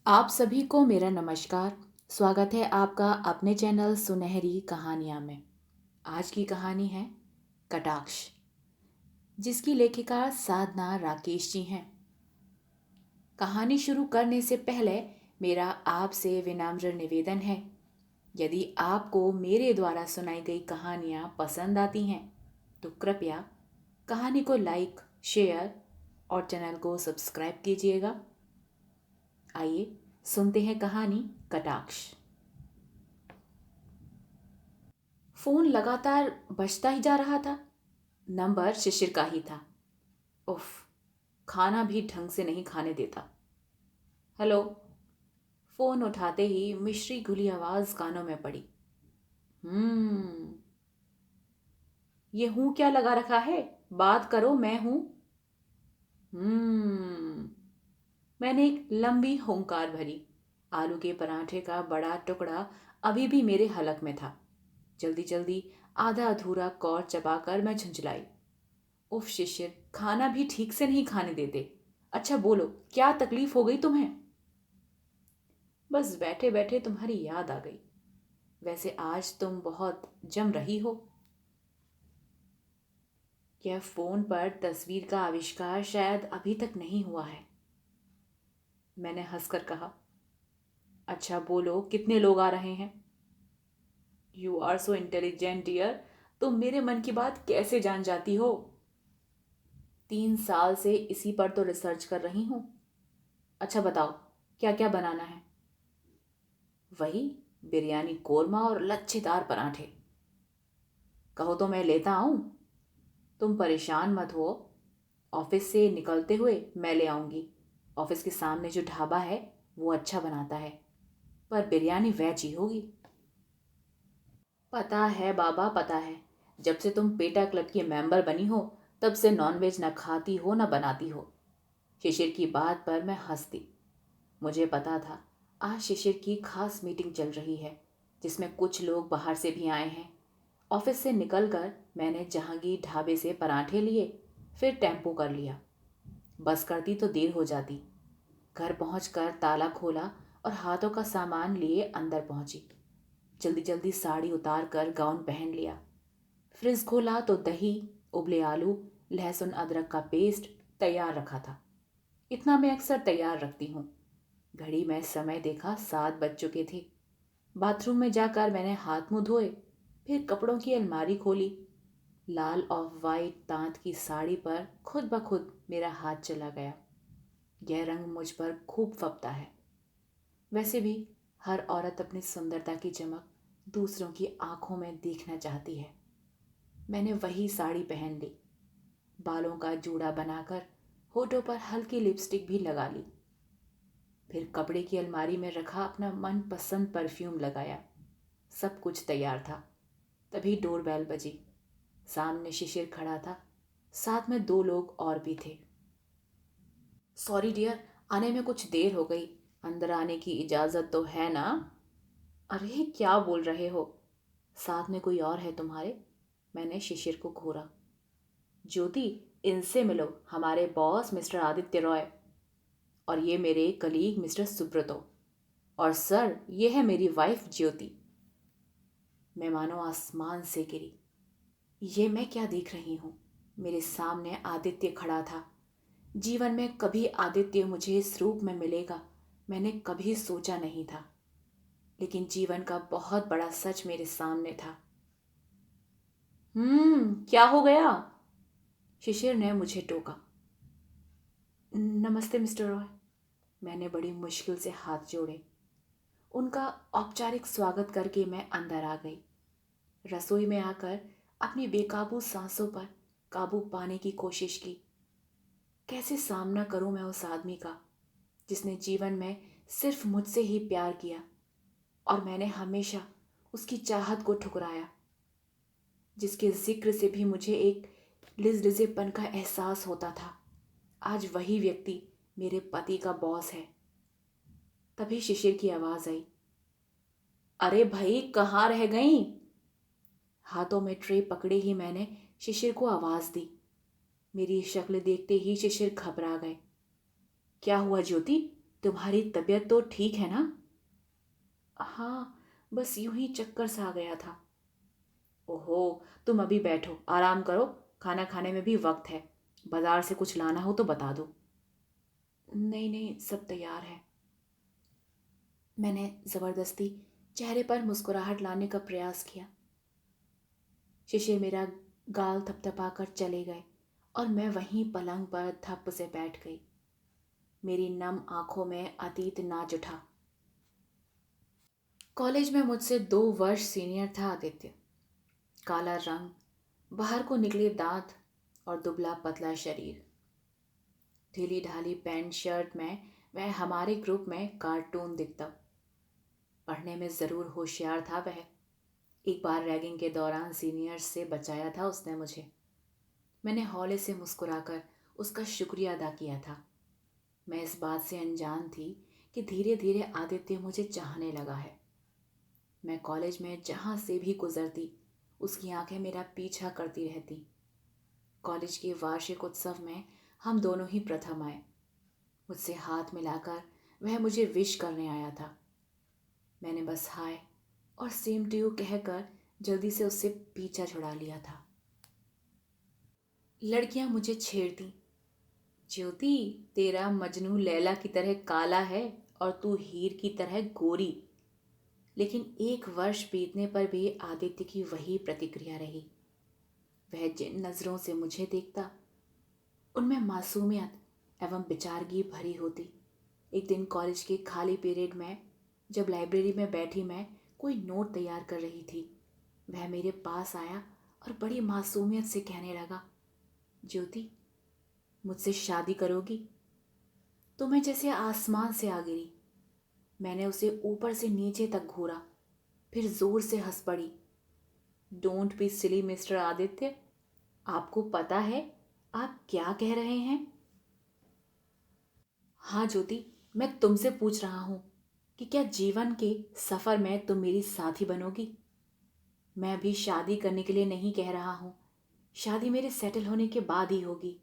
आप सभी को मेरा नमस्कार। स्वागत है आपका अपने चैनल सुनहरी कहानियाँ में। आज की कहानी है कटाक्ष, जिसकी लेखिका साधना राकेश जी हैं। कहानी शुरू करने से पहले मेरा आपसे विनम्र निवेदन है, यदि आपको मेरे द्वारा सुनाई गई कहानियाँ पसंद आती हैं तो कृपया कहानी को लाइक, शेयर और चैनल को सब्सक्राइब कीजिएगा। आइए सुनते हैं कहानी कटाक्ष। फोन लगातार बजता ही जा रहा था। नंबर शिशिर का ही था। उफ, खाना भी ढंग से नहीं खाने देता। हेलो। फोन उठाते ही मिश्री घुली आवाज कानों में पड़ी। हम्म, ये हूं क्या लगा रखा है? बात करो, मैं हूं। हम्म। मैंने एक लंबी हुंकार भरी। आलू के पराठे का बड़ा टुकड़ा अभी भी मेरे हलक में था। जल्दी जल्दी आधा अधूरा कौर चबाकर मैं झुंझलाई। उफ शिशिर, खाना भी ठीक से नहीं खाने देते। अच्छा बोलो, क्या तकलीफ हो गई तुम्हें? बस बैठे बैठे तुम्हारी याद आ गई। वैसे आज तुम बहुत जम रही हो। यह फोन पर तस्वीर का आविष्कार शायद अभी तक नहीं हुआ है, मैंने हंसकर कहा। अच्छा बोलो, कितने लोग आ रहे हैं? You are so intelligent dear. तुम मेरे मन की बात कैसे जान जाती हो? 3 साल से इसी पर तो रिसर्च कर रही हूं। अच्छा बताओ, क्या क्या बनाना है? वही, बिरयानी कोरमा और लच्छेदार पराठे। कहो तो मैं लेता आऊं? तुम परेशान मत हो। ऑफिस से निकलते हुए मैं ले आऊंगी। ऑफिस के सामने जो ढाबा है वो अच्छा बनाता है, पर बिरयानी वेज ही होगी। पता है बाबा, पता है। जब से तुम पेटा क्लब की मेंबर बनी हो तब से नॉनवेज न खाती हो न बनाती हो। शिशिर की बात पर मैं हंस दी। मुझे पता था आज शिशिर की खास मीटिंग चल रही है, जिसमें कुछ लोग बाहर से भी आए हैं। ऑफिस से निकलकर मैंने जहांगीर ढाबे से पराठे लिए, फिर टेम्पो कर लिया। बस करती तो देर हो जाती। घर पहुंचकर ताला खोला और हाथों का सामान लिए अंदर पहुंची। जल्दी जल्दी साड़ी उतार कर गाउन पहन लिया। फ्रिज खोला तो दही, उबले आलू, लहसुन अदरक का पेस्ट तैयार रखा था। इतना मैं अक्सर तैयार रखती हूँ। घड़ी में समय देखा, 7 बज चुके थे। बाथरूम में जाकर मैंने हाथ मुंह धोए, फिर कपड़ों की अलमारी खोली। लाल ऑफ वाइट तांत की साड़ी पर खुद ब खुद मेरा हाथ चला गया। यह रंग मुझ पर खूब फबता है। वैसे भी हर औरत अपनी सुंदरता की चमक दूसरों की आंखों में देखना चाहती है। मैंने वही साड़ी पहन ली। बालों का जूड़ा बनाकर होठों पर हल्की लिपस्टिक भी लगा ली। फिर कपड़े की अलमारी में रखा अपना मनपसंद परफ्यूम लगाया। सब कुछ तैयार था। तभी डोरबेल बजी। सामने शिशिर खड़ा था, साथ में 2 लोग और भी थे। सॉरी डियर, आने में कुछ देर हो गई। अंदर आने की इजाज़त तो है ना? अरे क्या बोल रहे हो? साथ में कोई और है तुम्हारे? मैंने शिशिर को घूरा। ज्योति, इनसे मिलो, हमारे बॉस मिस्टर आदित्य रॉय। और ये मेरे कलीग मिस्टर सुब्रतो। और सर, ये है मेरी वाइफ ज्योति। मैं मानो आसमान से गिरी। ये मैं क्या देख रही हूँ? मेरे सामने आदित्य खड़ा था। जीवन में कभी आदित्य मुझे इस रूप में मिलेगा मैंने कभी सोचा नहीं था। लेकिन जीवन का बहुत बड़ा सच मेरे सामने था। क्या हो गया? शिशिर ने मुझे टोका। नमस्ते मिस्टर रॉय। मैंने बड़ी मुश्किल से हाथ जोड़े। उनका औपचारिक स्वागत करके मैं अंदर आ गई। रसोई में आकर अपनी बेकाबू सांसों पर काबू पाने की कोशिश की। कैसे सामना करूं मैं उस आदमी का जिसने जीवन में सिर्फ मुझसे ही प्यार किया और मैंने हमेशा उसकी चाहत को ठुकराया, जिसके जिक्र से भी मुझे एक लिजलिजेपन का एहसास होता था। आज वही व्यक्ति मेरे पति का बॉस है। तभी शिशिर की आवाज आई। अरे भाई, कहाँ रह गई? हाथों में ट्रे पकड़े ही मैंने शिशिर को आवाज दी। मेरी शक्ल देखते ही शिशिर घबरा गए। क्या हुआ ज्योति, तुम्हारी तबीयत तो ठीक है ना? हाँ, बस यूं ही चक्कर सा आ गया था। ओहो, तुम अभी बैठो, आराम करो। खाना खाने में भी वक्त है। बाजार से कुछ लाना हो तो बता दो। नहीं नहीं, सब तैयार है। मैंने जबरदस्ती चेहरे पर मुस्कुराहट लाने का प्रयास किया। शिशिर मेरा गाल थपथपाकर चले गए और मैं वहीं पलंग पर थप से बैठ गई। मेरी नम आंखों में अतीत नाच उठा। कॉलेज में मुझसे 2 वर्ष सीनियर था आदित्य। काला रंग, बाहर को निकले दांत और दुबला पतला शरीर। ढीली ढाली पैंट शर्ट में वह हमारे ग्रुप में कार्टून दिखता। पढ़ने में ज़रूर होशियार था वह। एक बार रैगिंग के दौरान सीनियर्स से बचाया था उसने मुझे। मैंने हौले से मुस्कुराकर उसका शुक्रिया अदा किया था। मैं इस बात से अनजान थी कि धीरे धीरे आदित्य मुझे चाहने लगा है। मैं कॉलेज में जहाँ से भी गुजरती उसकी आंखें मेरा पीछा करती रहती। कॉलेज के वार्षिक उत्सव में हम दोनों ही प्रथम आए। मुझसे हाथ मिलाकर वह मुझे विश करने आया था। मैंने बस हाय और सेम टू यू कहकर जल्दी से उससे पीछा छुड़ा लिया था। लड़कियां मुझे छेड़ती, ज्योति, तेरा मजनू लैला की तरह काला है और तू हीर की तरह गोरी। लेकिन 1 वर्ष बीतने पर भी आदित्य की वही प्रतिक्रिया रही। वह जिन नज़रों से मुझे देखता उनमें मासूमियत एवं बेचारगी भरी होती। एक दिन कॉलेज के खाली पीरियड में जब लाइब्रेरी में बैठी मैं कोई नोट तैयार कर रही थी, वह मेरे पास आया और बड़ी मासूमियत से कहने लगा, ज्योति, मुझसे शादी करोगी? तो मैं जैसे आसमान से आ गिरी। मैंने उसे ऊपर से नीचे तक घूरा, फिर जोर से हंस पड़ी। Don't be silly mister Aditya, आपको पता है आप क्या कह रहे हैं? हाँ ज्योति, मैं तुमसे पूछ रहा हूं कि क्या जीवन के सफर में तुम मेरी साथी बनोगी? मैं भी शादी करने के लिए नहीं कह रहा हूं। शादी मेरे सेटल होने के बाद ही होगी।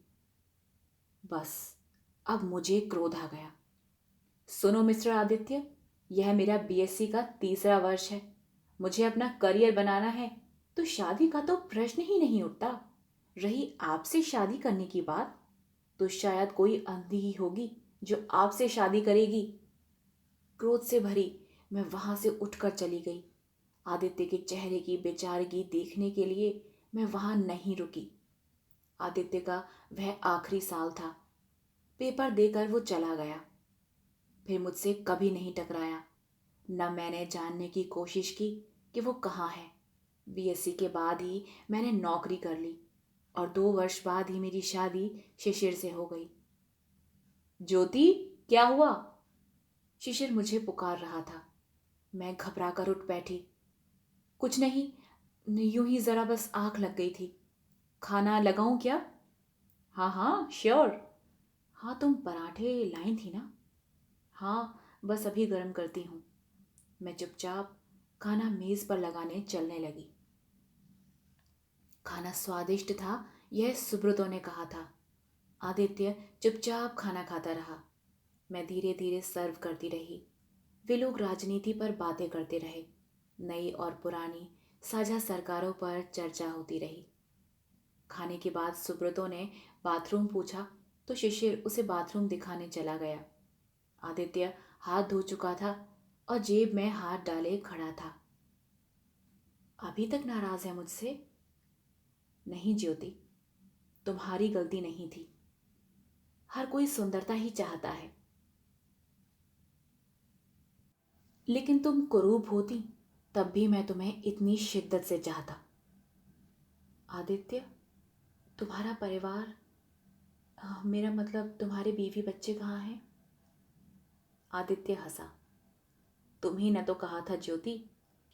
बस अब मुझे क्रोध आ गया। सुनो मिस्टर आदित्य, यह मेरा बीएससी का तीसरा वर्ष है। मुझे अपना करियर बनाना है, तो शादी का तो प्रश्न ही नहीं उठता। रही आपसे शादी करने की बात, तो शायद कोई अंधी ही होगी जो आपसे शादी करेगी। क्रोध से भरी मैं वहां से उठकर चली गई। आदित्य के चेहरे की बेचारगी देखने के लिए मैं वहां नहीं रुकी। आदित्य का वह आखिरी साल था। पेपर देकर वो चला गया, फिर मुझसे कभी नहीं टकराया। न मैंने जानने की कोशिश की कि वो कहाँ है। बीएससी के बाद ही मैंने नौकरी कर ली और 2 वर्ष बाद ही मेरी शादी शिशिर से हो गई। ज्योति, क्या हुआ? शिशिर मुझे पुकार रहा था। मैं घबरा कर उठ बैठी। कुछ नहीं, यूं ही जरा बस आंख लग गई थी। खाना लगाऊं क्या? हाँ हाँ श्योर। हाँ, तुम पराठे लाई थी ना? हाँ, बस अभी गर्म करती हूँ। मैं चुपचाप खाना मेज पर लगाने चलने लगी। खाना स्वादिष्ट था, यह सुब्रतों ने कहा था। आदित्य चुपचाप खाना खाता रहा। मैं धीरे धीरे सर्व करती रही। वे लोग राजनीति पर बातें करते रहे। नई और पुरानी साझा सरकारों पर चर्चा होती रही। खाने के बाद सुब्रतों ने बाथरूम पूछा तो शिशिर उसे बाथरूम दिखाने चला गया। आदित्य हाथ धो चुका था और जेब में हाथ डाले खड़ा था। अभी तक नाराज है मुझसे? नहीं ज्योति, तुम्हारी गलती नहीं थी। हर कोई सुंदरता ही चाहता है, लेकिन तुम कुरूप होती तब भी मैं तुम्हें इतनी शिद्दत से चाहता। आदित्य, तुम्हारा परिवार, मेरा मतलब तुम्हारे बीवी बच्चे कहाँ हैं? आदित्य हंसा। तुम ही ने तो कहा था ज्योति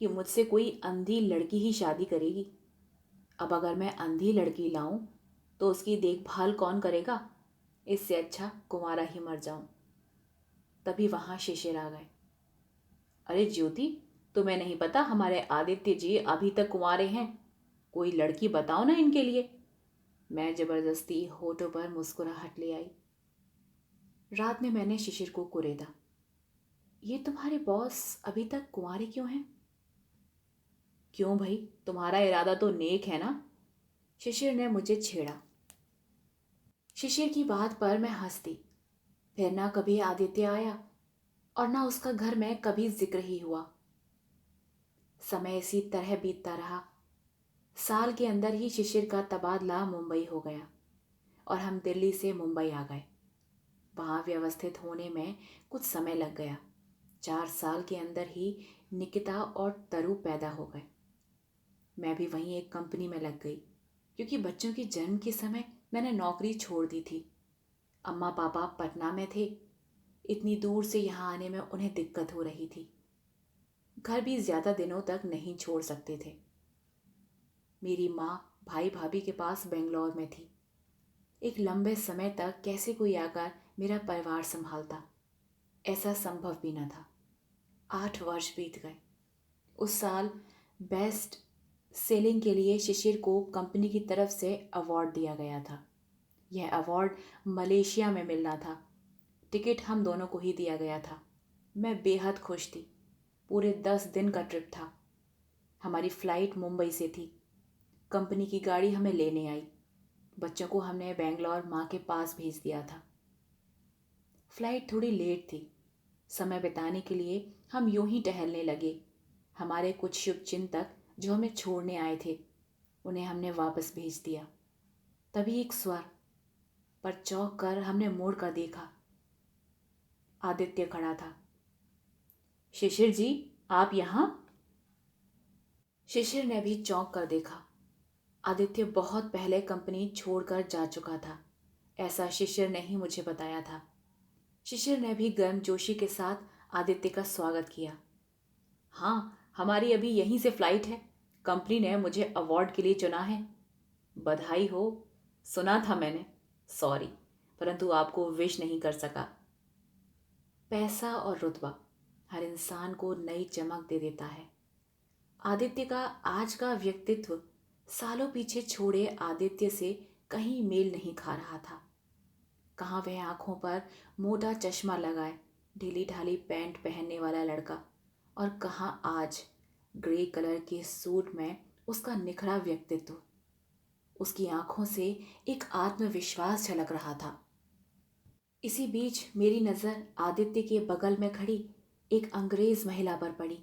कि मुझसे कोई अंधी लड़की ही शादी करेगी। अब अगर मैं अंधी लड़की लाऊं तो उसकी देखभाल कौन करेगा? इससे अच्छा कुंवारा ही मर जाऊं। तभी वहां शिशिर आ गए। अरे ज्योति, तुम्हें नहीं पता हमारे आदित्य जी अभी तक कुंवारे हैं? कोई लड़की बताओ ना इनके लिए। मैं जबरदस्ती होठों पर मुस्कुराहट ले आई। रात में मैंने शिशिर को कुरेदा। ये तुम्हारे बॉस अभी तक कुंवारे क्यों हैं? क्यों भाई, तुम्हारा इरादा तो नेक है ना? शिशिर ने मुझे छेड़ा। शिशिर की बात पर मैं हंस दी। फिर ना कभी आदित्य आया और ना उसका घर में कभी जिक्र ही हुआ। समय इसी तरह बीतता रहा। साल के अंदर ही शिशिर का तबादला मुंबई हो गया और हम दिल्ली से मुंबई आ गए। वहाँ व्यवस्थित होने में कुछ समय लग गया। 4 साल के अंदर ही निकिता और तरु पैदा हो गए। मैं भी वहीं एक कंपनी में लग गई, क्योंकि बच्चों के जन्म के समय मैंने नौकरी छोड़ दी थी। अम्मा पापा पटना में थे। इतनी दूर से यहाँ आने में उन्हें दिक्कत हो रही थी। घर भी ज्यादा दिनों तक नहीं छोड़ सकते थे। मेरी माँ भाई भाभी के पास बेंगलोर में थी। एक लंबे समय तक कैसे कोई आकर मेरा परिवार संभालता, ऐसा संभव भी न था। 8 वर्ष बीत गए। उस साल बेस्ट सेलिंग के लिए शिशिर को कंपनी की तरफ से अवार्ड दिया गया था। यह अवार्ड मलेशिया में मिलना था। टिकट हम दोनों को ही दिया गया था। मैं बेहद खुश थी। पूरे 10 दिन का ट्रिप था। हमारी फ्लाइट मुंबई से थी। कंपनी की गाड़ी हमें लेने आई। बच्चों को हमने बेंगलोर माँ के पास भेज दिया था। फ्लाइट थोड़ी लेट थी। समय बिताने के लिए हम यूं ही टहलने लगे। हमारे कुछ शुभचिंतक जो हमें छोड़ने आए थे, उन्हें हमने वापस भेज दिया। तभी एक स्वर, पर चौंक कर हमने मुड़ कर देखा। आदित्य खड़ा था। शिशिर जी, आप यहाँ? शिशिर ने भी चौंक कर देखा। आदित्य बहुत पहले कंपनी छोड़कर जा चुका था, ऐसा शिशिर ने ही मुझे बताया था। शिशिर ने भी गर्मजोशी के साथ आदित्य का स्वागत किया। हाँ, हमारी अभी यहीं से फ्लाइट है। कंपनी ने मुझे अवार्ड के लिए चुना है। बधाई हो। सुना था मैंने। सॉरी, परंतु आपको विश नहीं कर सका। पैसा और रुतबा हर इंसान को नई चमक दे देता है। आदित्य का आज का व्यक्तित्व सालों पीछे छोड़े आदित्य से कहीं मेल नहीं खा रहा था। कहाँ वह आंखों पर मोटा चश्मा लगाए ढीली ढाली पैंट पहनने वाला लड़का, और कहाँ आज ग्रे कलर के सूट में उसका निखरा व्यक्तित्व। उसकी आंखों से एक आत्मविश्वास झलक रहा था। इसी बीच मेरी नज़र आदित्य के बगल में खड़ी एक अंग्रेज महिला पर पड़ी।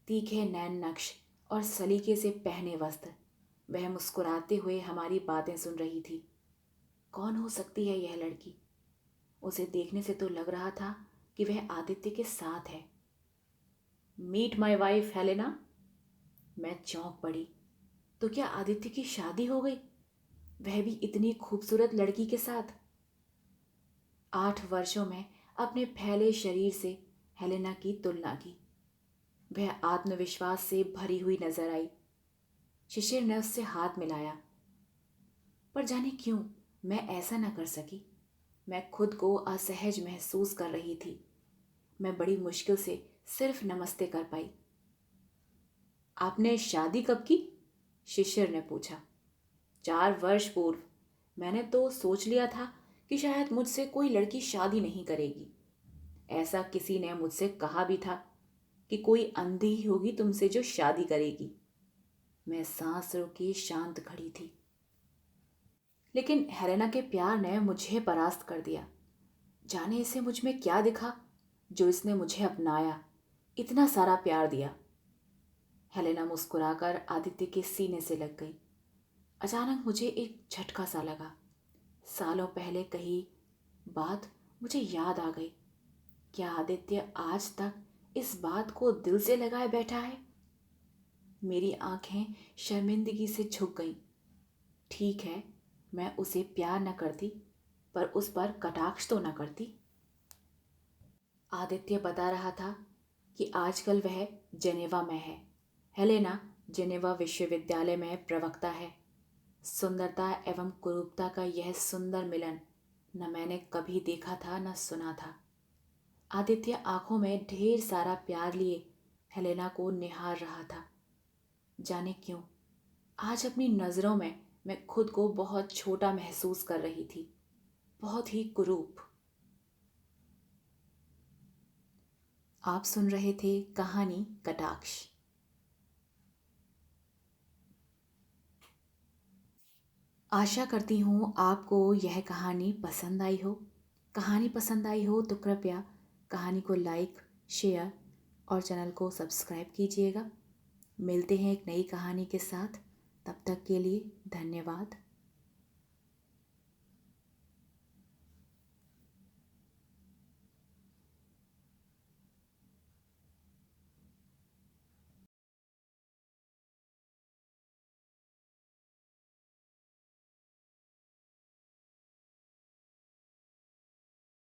तीखे नैन नक्श और सलीके से पहने वस्त्र। वह मुस्कुराते हुए हमारी बातें सुन रही थी। कौन हो सकती है यह लड़की? उसे देखने से तो लग रहा था कि वह आदित्य के साथ है। Meet my wife Helena. मैं चौंक पड़ी। तो क्या आदित्य की शादी हो गई, वह भी इतनी खूबसूरत लड़की के साथ? 8 वर्षों में अपने फैले शरीर से हेलेना की तुलना की। वह आत्मविश्वास से भरी हुई नजर आई। शिशिर ने उससे हाथ मिलाया, पर जाने क्यों मैं ऐसा न कर सकी। मैं खुद को असहज महसूस कर रही थी। मैं बड़ी मुश्किल से सिर्फ नमस्ते कर पाई। आपने शादी कब की? शिशिर ने पूछा। 4 वर्ष पूर्व। मैंने तो सोच लिया था कि शायद मुझसे कोई लड़की शादी नहीं करेगी। ऐसा किसी ने मुझसे कहा भी था कि कोई अंधी ही होगी तुमसे जो शादी करेगी। मैं सांस रोके शांत खड़ी थी। लेकिन हेलेना के प्यार ने मुझे परास्त कर दिया। जाने इसे मुझ में क्या दिखा जो इसने मुझे अपनाया, इतना सारा प्यार दिया। हेलेना मुस्कुराकर आदित्य के सीने से लग गई। अचानक मुझे एक झटका सा लगा। सालों पहले कही बात मुझे याद आ गई। क्या आदित्य आज तक इस बात को दिल से लगाए बैठा है? मेरी आंखें शर्मिंदगी से झुक गईं। ठीक है, मैं उसे प्यार न करती, पर उस पर कटाक्ष तो न करती। आदित्य बता रहा था कि आजकल वह जेनेवा में है। हेलेना जेनेवा विश्वविद्यालय में प्रवक्ता है। सुंदरता एवं कुरूपता का यह सुंदर मिलन न मैंने कभी देखा था न सुना था। आदित्य आंखों में ढेर सारा प्यार लिए हेलेना को निहार रहा था। जाने क्यों आज अपनी नज़रों में मैं खुद को बहुत छोटा महसूस कर रही थी, बहुत ही कुरूप। आप सुन रहे थे कहानी कटाक्ष। आशा करती हूँ आपको यह कहानी पसंद आई हो। कहानी पसंद आई हो तो कृपया कहानी को लाइक, शेयर और चैनल को सब्सक्राइब कीजिएगा। मिलते हैं एक नई कहानी के साथ। तब तक के लिए धन्यवाद।